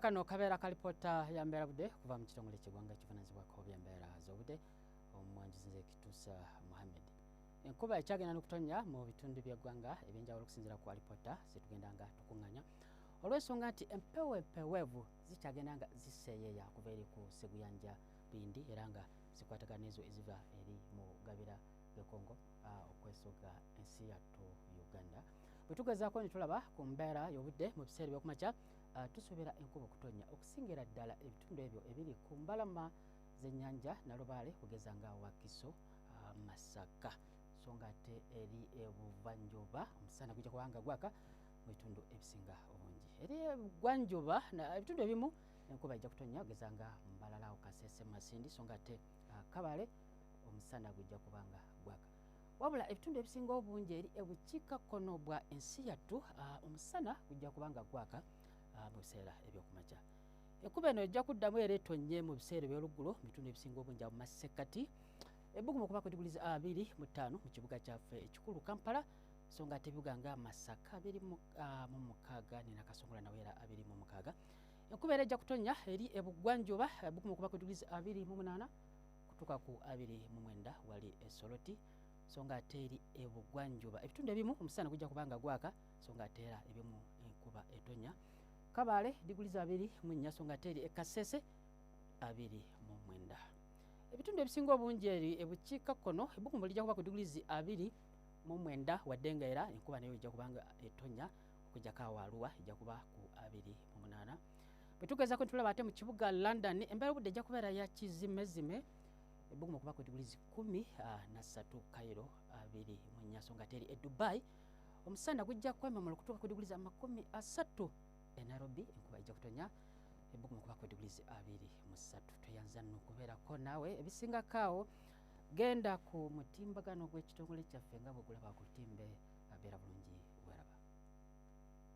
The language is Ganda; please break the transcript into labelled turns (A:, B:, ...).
A: Kano kabeera kalipota ya mbeera budde kuva mu kitongole ky'eggwanga ekivunaanyizibwako by'embeera z'obudde omuwanjuzi nze Kituusa Mohammed. Enkuba ekyagenda n'okutonnya mu bitundu by'eggwanga eby'enjawulo okusinziira ku alipota zetugenda nga tukuŋŋaanya olw'ensonga nti empewo empeweevu zikyagenda nga ziseeyeeya kuva eri ku Seguyanja Bindi era nga zikwatagana ezo eziva eri mu gabira g'e Congo okwesooga ensi yattu Uganda. Bwe tugezaako ne tulaba ku mbeera y'obudde mu biseera by'okumakya tusuubira enkuba okutonnya okusingira ddala ebitundu ebyo ebiri ku mbalama z'ennyanja Nalubaale kugeza nga Wakiso, Masaka so nga ate eri ebuvanjuba omusana gujja kuba nga gwaka mu bitundu ebisinga obungi. Eri ebugwanjuba ebitundu ebimu enkuba ejja kutonnya kugeza nga Mbalala, Kasese, Masindi so nga ate Kabale omusana gujja kuba nga gwaka. Wabula ebitundu ebisinga obungi eri ebukiikakkono bwa ensi yattu omusana gujja kuba nga gwaka mu biseera ebyokumakya. Enkuba eno ejja kuddamu era etonnye mu biseera eby'oluggulo mu bitundu ebisinga obungi mu masekkati ebbugumu okuba ku diguli 25 mu kibuga kyaffe ekikulu Kampala so nga ate ebibuga nga Masaka 26 ne Nakasongola nawe era 26. Enkuba era ejja kutonnya eri ebugwanjuba ebbugumu okuba ku diguli 28 kutuuka ku 29 wali Esoloti so nga ate eri ebugwanjuba ebitundu ebimu omusana gujja kuba nga gwaka so nga ate era ebimu enkuba etonnya. Kabale diguli 24 so nga ate eri Kasese 29. Ebitundu ebisinga obungi eri ebukiikakkono ebbugumu lijja kuba ku diguli 29 wadde nga era enkuba nayo ejja kuba nga etonnya okuggyako Arua ejja kuba ku 28. Bwe tugezaako ne tulaba ate mu kibuga London embeera obudde ejja kubeera ya kizimezime ebbugumu okuba ku diguli 13 Cairo 24 so nga ate eri Dubai omusana gujja kwememula okutuuka ku diguli 30 Nairobi enkuba ejja kutonnya ebbugumu okuba ku diguli 23. Toyanza nno okubeerako naawe ebisingako awo genda ku mutimbagano gw'ekitongole kyaffe nga bwe gulaba ku timbe abeera bulungi.